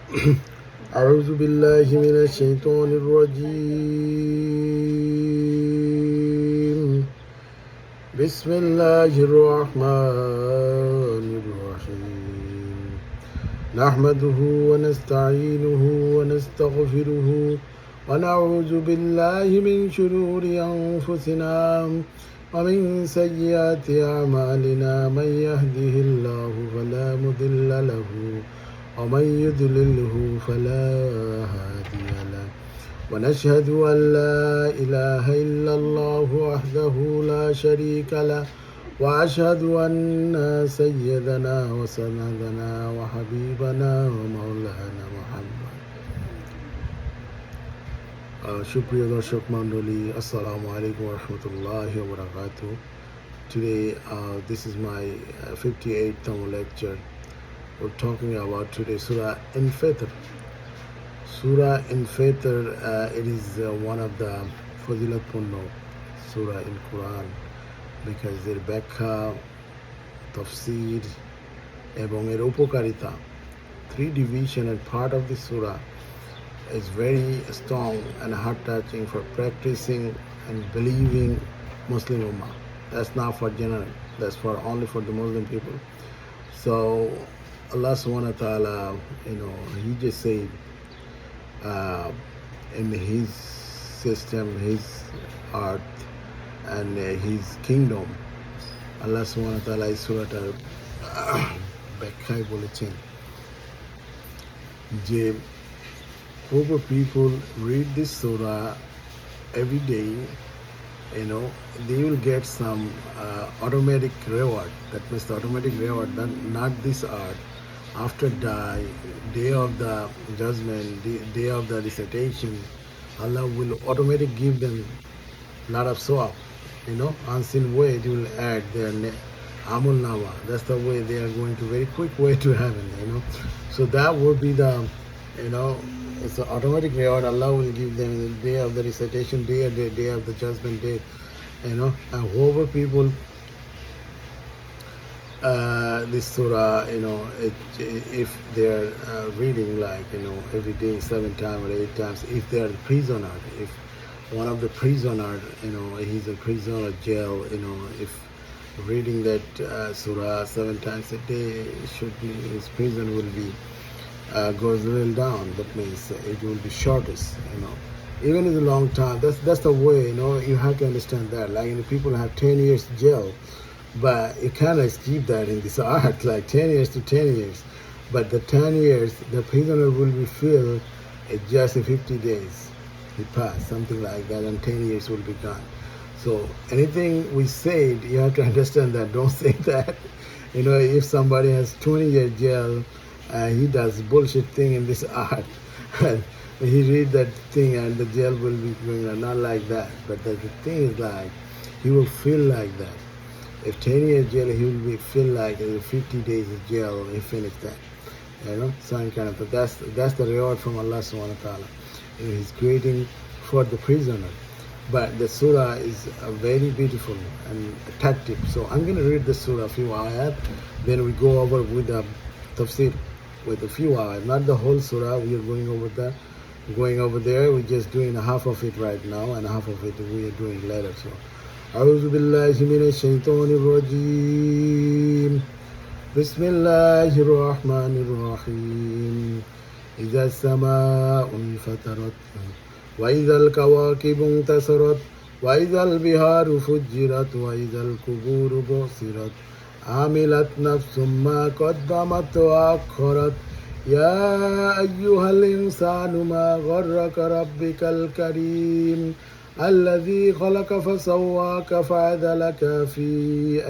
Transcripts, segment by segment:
أعوذ بالله من الشيطان الرجيم. بسم الله الرحمن الرحيم. نحمده ونستعينه ونستغفره ونعوذ بالله من شرور أنفسنا ومن سيئات أعمالنا. من يهده الله فلا مضل له ومن يضلله فلا هادي له. ونشهد أن لا إله إلا الله وحده لا شريك له وأشهد أن سيدنا وسندنا وحبيبنا ومولانا محمد. সুপ্রিয় দর্শক মণ্ডলী, আসসালামু আলাইকুম রহমতুল্লাহি ওয়া বারাকাতুহু. Today, this is my 58th lecture. We're talking about today Surah Al-Fitr. Surah Al-Fitr, it is one of the Fazilat Punno Surah in Quran because এর ব্যাখ্যা, তফসির এবং এর উপকারিতা, three division and part of the surah is very strong and heart-touching for practicing and believing Muslim Ummah. That's not for general, that's for only for the Muslim people. So Allah subhanahu wa ta'ala, He just said in His system, His earth and His kingdom, Allah subhanahu wa ta'ala is surahটার ব্যাখ্যায় বলেছেন যে whoever people read this surah every day, they will get some automatic reward. That means the automatic reward, not this earth. After day of the judgment, day of the recitation, Allah will automatically give them a lot of sawab. Unseen way it will add their amul nama. That's the way they are going to, very quick way to heaven. So that would be the, it's an automatic reward Allah will give them the day of the recitation, day of the judgment day. And whoever people this surah, if they are reading like every day 7 times or 8 times, if they are prisoner, if one of the prisoner, he's a prisoner jail, if reading that surah 7 times a day, should be, his prison will be goes a little down. That means it will be shortest, even in the long time. That's the way, you have to understand that. Like people have 10 years jail, but you can't escape that in this art, like 10 years to 10 years. But the 10 years, the prisoner will be filled in just 50 days. He passed, something like that, and 10 years will be gone. So anything we said, you have to understand that. Don't say that. If somebody has 20 year jail, he does bullshit thing in this art, and he read that thing and the jail will be going on. Not like that. But the thing is like, he will feel like that. If 10 years jail, he will be feel like 50 days of jail, he finished that. Some kind of, that's the reward from Allah subhanahu wa ta'ala. He's creating for the prisoner. But the surah is very beautiful and attractive. So I'm going to read the surah, a few ayat, then we go over with the tafsir, with a few ayat, not the whole surah. We are going over there. We're just doing half of it right now, and half of it we are doing later. So أعوذ بالله من الشيطان الرجيم. بسم الله الرحمن الرحيم. إذا السماء انفطرت وإذا الكواكب انتثرت وإذا البحار فجرت وإذا القبور بعثرت عملت نفس ما قدمت وأخرت يا أيها الإنسان ما غرك ربك الكريم الذي خلق فسواك فعدلك في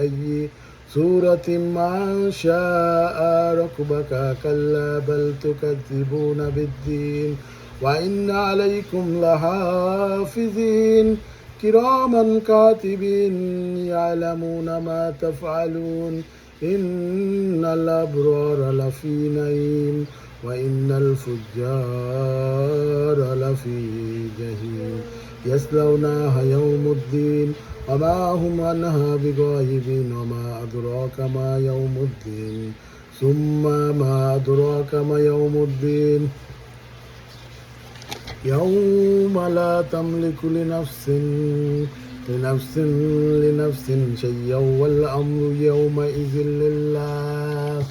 أي سورة ما شاء ركبك كلا بل تكذبون بالدين وإن عليكم لحافظين كراما كاتبين يعلمون ما تفعلون إن الأبرار لفي نعيم وإن الفجار لفي جحيم يصلونها يوم الدين وما هم عنها بغائبين وما أدراك ما يوم الدين ثم ما أدراك ما يوم الدين يوم لا تملك لنفس شيئا والأمر يومئذ لله.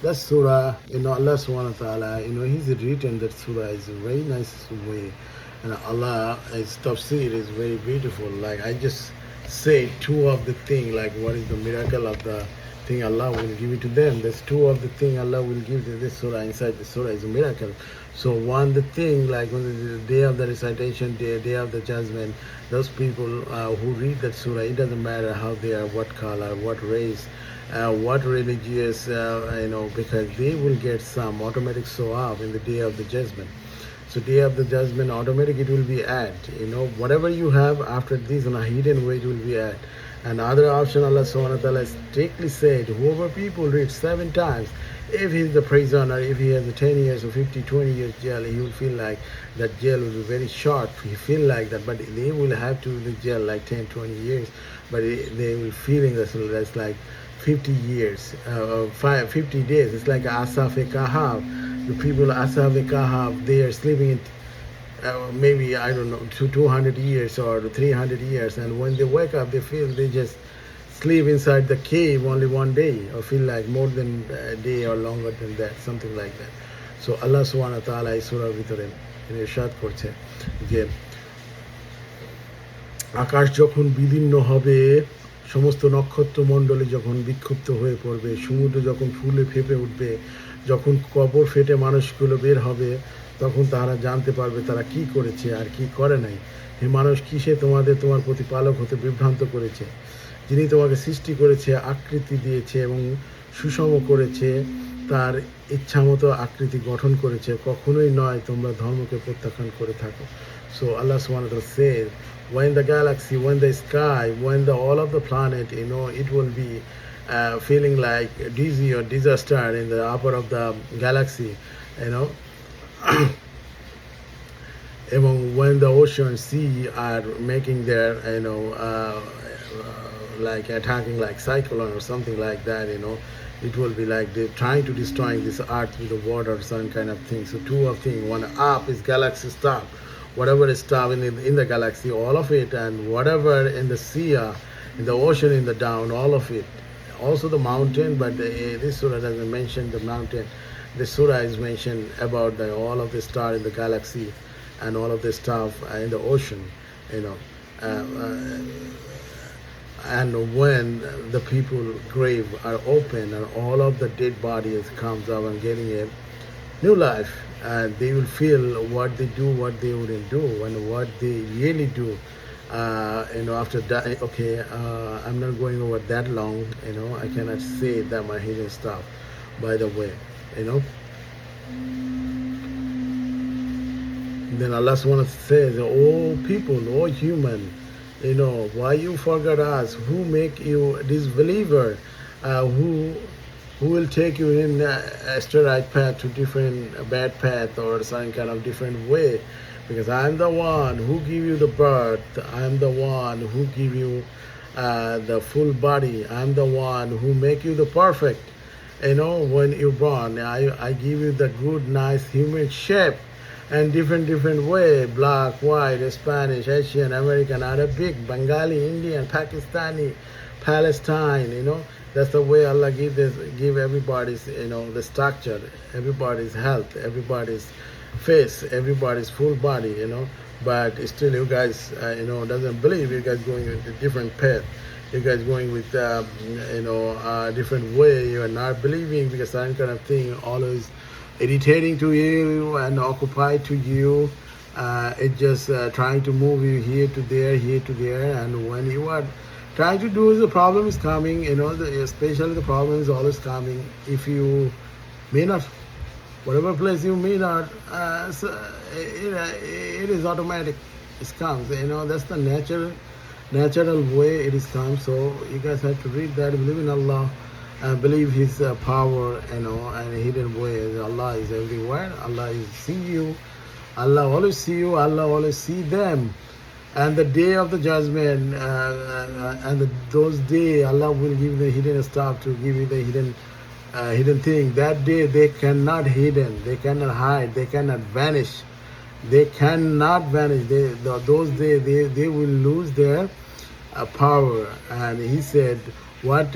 That surah, Allah subhanahu wa ta'ala, He's written that surah is a very nice way. And Allah, His tafsir is very beautiful. Like I just say two of the thing, like what is the miracle of the thing Allah will give it to them. There's two of the thing Allah will give to this surah. Inside the surah is a miracle. So one, the thing, like when the day of the recitation, day of the judgment, those people who read that surah, it doesn't matter how they are, what color, what race, what religious, because they will get some automatic sawab in the day of the judgment. So day of the judgment, automatic it will be add. Whatever you have after this in a hidden way, it will be add. Another option, Allah subhanahu wa ta'ala strictly said, whoever people read 7 times, if he's the prisoner, if he has a 10 years or 50, 20 years jail, he will feel like that jail will be very short. He feel like that, but they will have to be in the jail like 10, 20 years. But they will feeling that's like 50 years, 50 days. It's like Asaf-e-Kahf. The people Asaf-e-Kahf, they are sleeping in maybe, I don't know, 200 years or 300 years. And when they wake up, they feel they just sleep inside the cave only one day or feel like more than a day or longer than that, something like that. So Allah subhanahu wa ta'ala is surah ভিতরে ইরশাদ করছে যে আকাশ যখন বিদীর্ণ হবে, সমস্ত নক্ষত্রমণ্ডলী যখন বিক্ষিপ্ত হয়ে পড়বে, সমুদ্র যখন ফুলে ফেঁপে উঠবে, যখন কবর ফেটে মানুষগুলো বের হবে, তখন তারা জানতে পারবে তারা কি করেছে আর কি করে নাই। হে মানুষ, কিসে তোমার প্রতিপালক হতে বিভ্রান্ত করেছে? যিনি তোমাকে সৃষ্টি করেছে, আকৃতি দিয়েছে এবং সুষম করেছে, তার ইচ্ছামতো আকৃতি গঠন করেছে, কখনোই নয় তোমরা ধর্মকে প্রত্যাখ্যান করে থাকো। So Allah subhanahu wa ta'ala says, when the galaxy, when the sky, when all of the planet, it will be feeling like dizzy or disaster in the upper of the galaxy, এবং when the ocean, sea are making their, like attacking like cyclone or something like that, it will be like they're trying to destroy this earth with the water or some kind of thing. So two of things, one up is galaxy stuff, whatever is stuff in the galaxy, all of it, and whatever in the sea, in the ocean, in the down, all of it. Also the mountain, but this surah doesn't mention the mountain. The surah is mentioned about all of the star in the galaxy and all of the stuff in the ocean, and when the people grave are open and all of the dead bodies comes up and getting a new life, and they will feel what they do, what they wouldn't do, and what they really do. After that, okay, I'm not going over that long, I cannot say that my hidden stuff, by the way, Then Allah subhanahu wa ta'ala says, oh people, oh human, why you forgot us? Who make you disbeliever? Who will take you in a straight path to different bad path or some kind of different way? Because I'm the one who give you the birth. I'm the one who give you the full body. I'm the one who make you the perfect. When you're born, I give you the good, nice human shape. And different way, black, white, Spanish, Asian, American, Arabic, Bengali, Indian, Pakistani, Palestine, that's the way Allah give everybody's, the structure, everybody's health, everybody's face, everybody's full body, but still you guys, doesn't believe. You guys going with a different path. You guys going with, a different way. You are not believing because some kind of thing always irritating to you and occupied to you. It's just trying to move you here to there, and when you are trying to do, the problem is coming, especially the problem is always coming. If you may not, whatever place you may not, it is automatic, it comes, that's the natural way it is come. So you guys have to read that, believe in Allah, believe His power, and hidden ways. Allah is everywhere. Allah is see you. Allah always see you. Allah always see them. And the day of the judgment, those day, Allah will give the hidden stuff to give you the hidden hidden thing. That day they cannot hidden, they cannot hide, they cannot vanish. They cannot vanish. Those days they will lose their power. And he said, what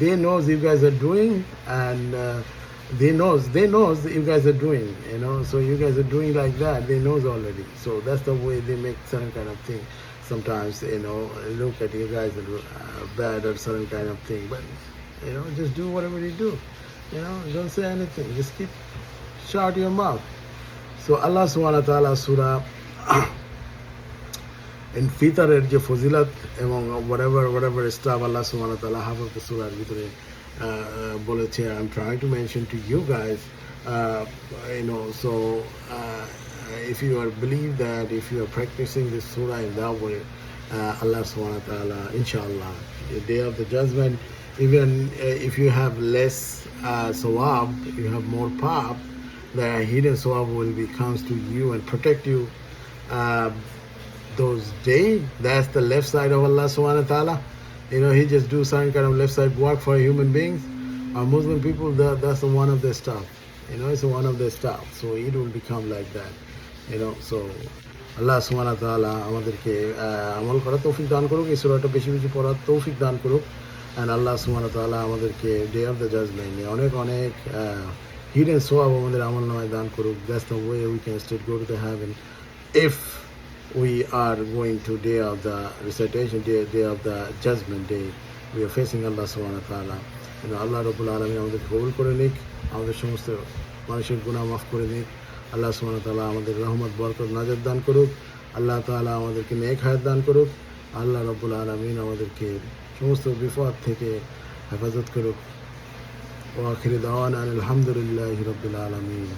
they knows you guys are doing, and they knows you guys are doing. So you guys are doing like that. They knows already. So that's the way they make certain kind of thing. Sometimes look at you guys are bad or certain kind of thing, but just do whatever you do. Don't say anything. Just keep shut your mouth. So Allah subhanahu wa ta'ala surah in ফিতরের যে ফজিলত এবং whatever stuff Allah subhanahu wa ta'ala half of the surah ভিতরে বলেছে, I'm trying to mention to you guys, so if you are believe that if you are practicing this surah in that way, Allah subhanahu wa ta'ala, inshallah, the day of the judgment, even if you have less sawab, you have more pap, the hidden sawab will be comes to you and protect you those days. That's the left side of Allah subhanahu wa ta'ala. He just do some kind of left side work for human beings or Muslim people. That's one of their stuff. It's one of their stuff. So it will become like that. So Allah subhanahu wa ta'ala আমাদেরকে আমল করার তৌফিক দান করুক, এই সূরাটা বেশি বেশি পড়ার তৌফিক দান করুক, and Allah subhanahu wa ta'ala আমাদেরকে day of the judgment অনেক অনেক hidden sawab আমাদের আমল নামায় দান করুক. That's the way we can still go to the heaven if we are going to day of the recitation, day of the judgment day. We are facing Allah subhanahu wa ta'ala. Allah Rabbul Alamin আমাদের কবুল করে নিক, আমাদের সমস্ত মানুষের গুনাহ মাফ করে নিক. আল্লাহ সুবহানাহু ওয়া তাআলা আমাদের রহমত বরকত নাজাত দান করুক. আল্লাহ তাআলা আমাদেরকে নেক হায়াত দান করুক. আল্লাহ রাব্বুল আলামিন আমাদেরকে সমস্ত বিপদ থেকে হেফাজত করুক. ওয়া আখিরু দাওয়ানা আলহামদুলিল্লাহি রাব্বিল আলামিন.